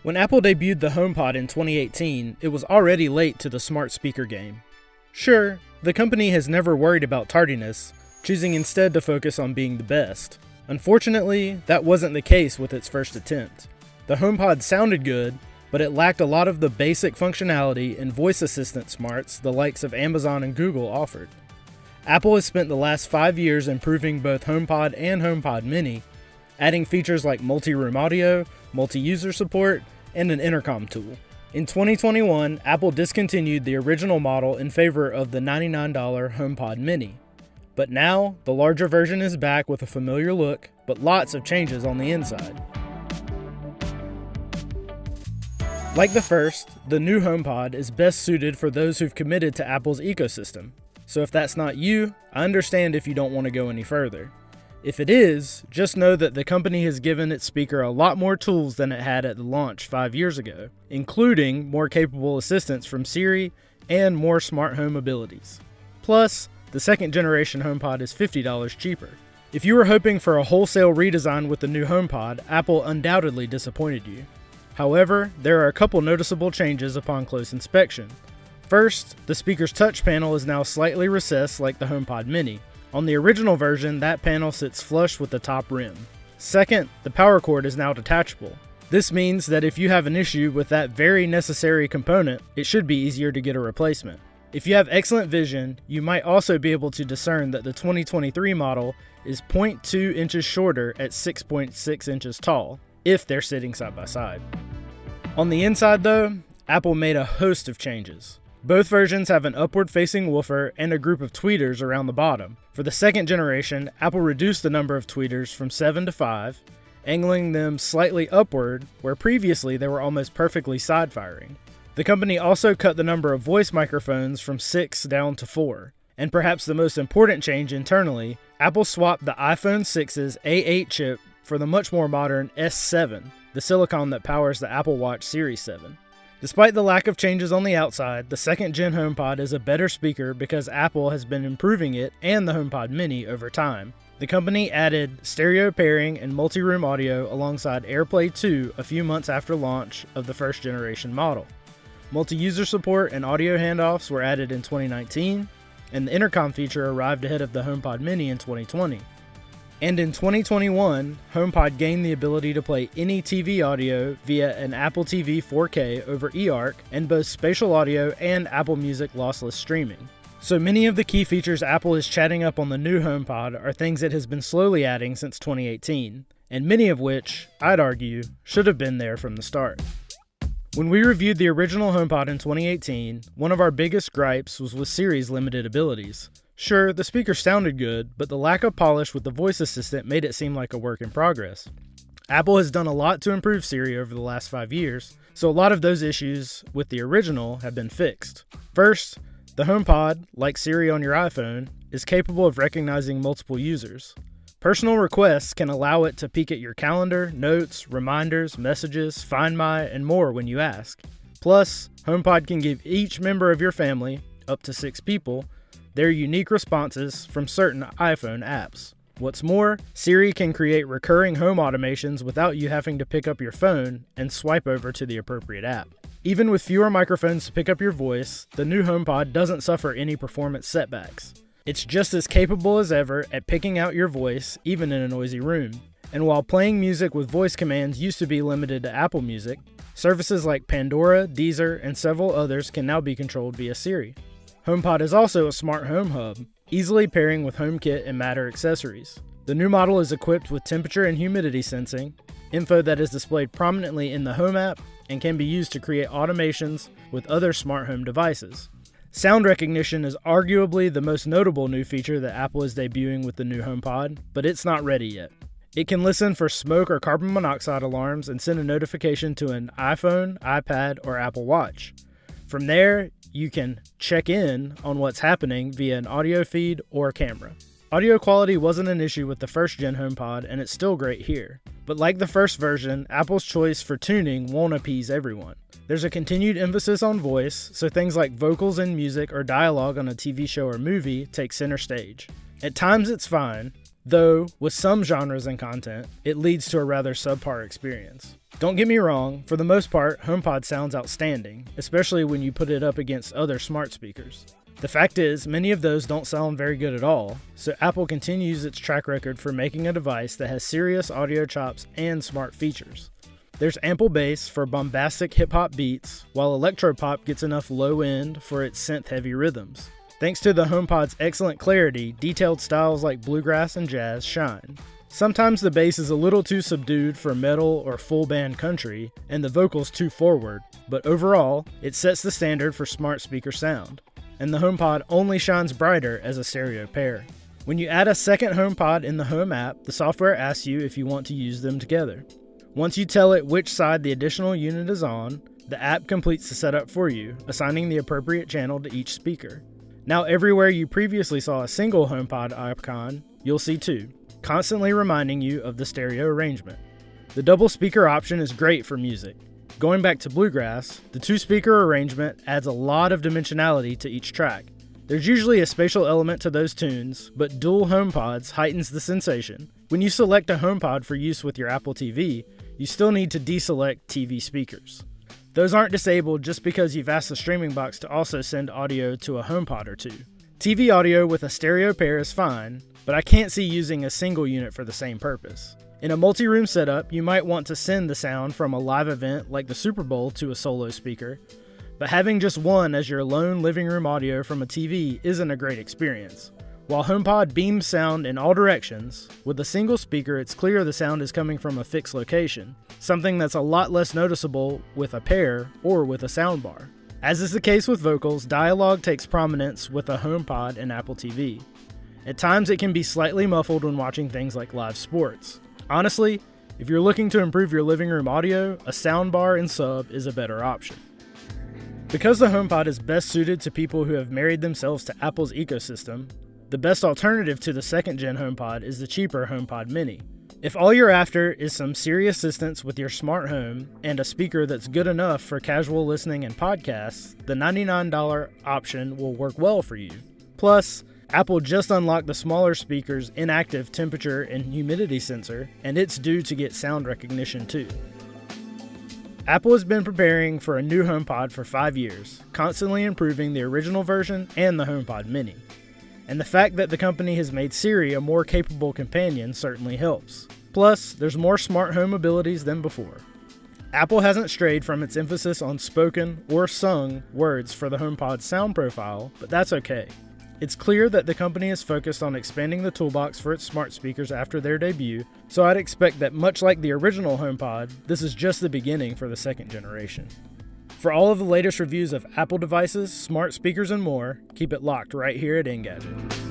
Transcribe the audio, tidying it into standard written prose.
When Apple debuted the HomePod in 2018, it was already late to the smart speaker game. Sure, the company has never worried about tardiness, choosing instead to focus on being the best. Unfortunately, that wasn't the case with its first attempt. The HomePod sounded good, but it lacked a lot of the basic functionality and voice assistant smarts the likes of Amazon and Google offered. Apple has spent the last 5 years improving both HomePod and HomePod Mini, adding features like multi-room audio, multi-user support, and an intercom tool. In 2021, Apple discontinued the original model in favor of the $99 HomePod Mini. But now, the larger version is back with a familiar look, but lots of changes on the inside. Like the first, the new HomePod is best suited for those who've committed to Apple's ecosystem. So if that's not you, I understand if you don't want to go any further. If it is, just know that the company has given its speaker a lot more tools than it had at the launch 5 years ago, including more capable assistance from Siri and more smart home abilities. Plus, the second generation HomePod is $50 cheaper. If you were hoping for a wholesale redesign with the new HomePod, Apple undoubtedly disappointed you. However, there are a couple noticeable changes upon close inspection. First, the speaker's touch panel is now slightly recessed like the HomePod Mini. On the original version, that panel sits flush with the top rim. Second, the power cord is now detachable. This means that if you have an issue with that very necessary component, it should be easier to get a replacement. If you have excellent vision, you might also be able to discern that the 2023 model is 0.2 inches shorter at 6.6 inches tall, if they're sitting side by side. On the inside though, Apple made a host of changes. Both versions have an upward-facing woofer and a group of tweeters around the bottom. For the second generation, Apple reduced the number of tweeters from 7 to 5, angling them slightly upward, where previously they were almost perfectly side-firing. The company also cut the number of voice microphones from 6 down to 4. And perhaps the most important change internally, Apple swapped the iPhone 6's A8 chip for the much more modern S7, the silicon that powers the Apple Watch Series 7. Despite the lack of changes on the outside, the second-gen HomePod is a better speaker because Apple has been improving it and the HomePod Mini over time. The company added stereo pairing and multi-room audio alongside AirPlay 2 a few months after launch of the first-generation model. Multi-user support and audio handoffs were added in 2019, and the intercom feature arrived ahead of the HomePod Mini in 2020. And in 2021, HomePod gained the ability to play any TV audio via an Apple TV 4K over eARC and both spatial audio and Apple Music lossless streaming. So many of the key features Apple is chatting up on the new HomePod are things it has been slowly adding since 2018, and many of which, I'd argue, should have been there from the start. When we reviewed the original HomePod in 2018, one of our biggest gripes was with Siri's limited abilities. Sure, the speaker sounded good, but the lack of polish with the voice assistant made it seem like a work in progress. Apple has done a lot to improve Siri over the last 5 years, so a lot of those issues with the original have been fixed. First, the HomePod, like Siri on your iPhone, is capable of recognizing multiple users. Personal requests can allow it to peek at your calendar, notes, reminders, messages, Find My, and more when you ask. Plus, HomePod can give each member of your family, up to 6 people, their unique responses from certain iPhone apps. What's more, Siri can create recurring home automations without you having to pick up your phone and swipe over to the appropriate app. Even with fewer microphones to pick up your voice, the new HomePod doesn't suffer any performance setbacks. It's just as capable as ever at picking out your voice, even in a noisy room. And while playing music with voice commands used to be limited to Apple Music, services like Pandora, Deezer, and several others can now be controlled via Siri. HomePod is also a smart home hub, easily pairing with HomeKit and Matter accessories. The new model is equipped with temperature and humidity sensing, info that is displayed prominently in the Home app and can be used to create automations with other smart home devices. Sound recognition is arguably the most notable new feature that Apple is debuting with the new HomePod, but it's not ready yet. It can listen for smoke or carbon monoxide alarms and send a notification to an iPhone, iPad, or Apple Watch. From there, you can check in on what's happening via an audio feed or camera. Audio quality wasn't an issue with the first-gen HomePod, and it's still great here. But like the first version, Apple's choice for tuning won't appease everyone. There's a continued emphasis on voice, so things like vocals in music or dialogue on a TV show or movie take center stage. At times it's fine, though with some genres and content, it leads to a rather subpar experience. Don't get me wrong, for the most part, HomePod sounds outstanding, especially when you put it up against other smart speakers. The fact is, many of those don't sound very good at all, so Apple continues its track record for making a device that has serious audio chops and smart features. There's ample bass for bombastic hip-hop beats, while electropop gets enough low end for its synth-heavy rhythms. Thanks to the HomePod's excellent clarity, detailed styles like bluegrass and jazz shine. Sometimes the bass is a little too subdued for metal or full-band country, and the vocals too forward, but overall, it sets the standard for smart speaker sound. And the HomePod only shines brighter as a stereo pair. When you add a second HomePod in the Home app, the software asks you if you want to use them together. Once you tell it which side the additional unit is on, the app completes the setup for you, assigning the appropriate channel to each speaker. Now everywhere you previously saw a single HomePod icon, you'll see two, constantly reminding you of the stereo arrangement. The double speaker option is great for music. Going back to bluegrass, the two-speaker arrangement adds a lot of dimensionality to each track. There's usually a spatial element to those tunes, but dual HomePods heightens the sensation. When you select a HomePod for use with your Apple TV, you still need to deselect TV speakers. Those aren't disabled just because you've asked the streaming box to also send audio to a HomePod or two. TV audio with a stereo pair is fine, but I can't see using a single unit for the same purpose. In a multi-room setup, you might want to send the sound from a live event like the Super Bowl to a solo speaker, but having just one as your lone living room audio from a TV isn't a great experience. While HomePod beams sound in all directions, with a single speaker it's clear the sound is coming from a fixed location, something that's a lot less noticeable with a pair or with a soundbar. As is the case with vocals, dialogue takes prominence with a HomePod and Apple TV. At times it can be slightly muffled when watching things like live sports. Honestly, if you're looking to improve your living room audio, a soundbar and sub is a better option. Because the HomePod is best suited to people who have married themselves to Apple's ecosystem, the best alternative to the second-gen HomePod is the cheaper HomePod Mini. If all you're after is some Siri assistance with your smart home and a speaker that's good enough for casual listening and podcasts, the $99 option will work well for you. Plus, Apple just unlocked the smaller speaker's inactive temperature and humidity sensor, and it's due to get sound recognition too. Apple has been preparing for a new HomePod for 5 years, constantly improving the original version and the HomePod Mini. And the fact that the company has made Siri a more capable companion certainly helps. Plus, there's more smart home abilities than before. Apple hasn't strayed from its emphasis on spoken or sung words for the HomePod's sound profile, but that's okay. It's clear that the company is focused on expanding the toolbox for its smart speakers after their debut, so I'd expect that much like the original HomePod, this is just the beginning for the second generation. For all of the latest reviews of Apple devices, smart speakers, and more, keep it locked right here at Engadget.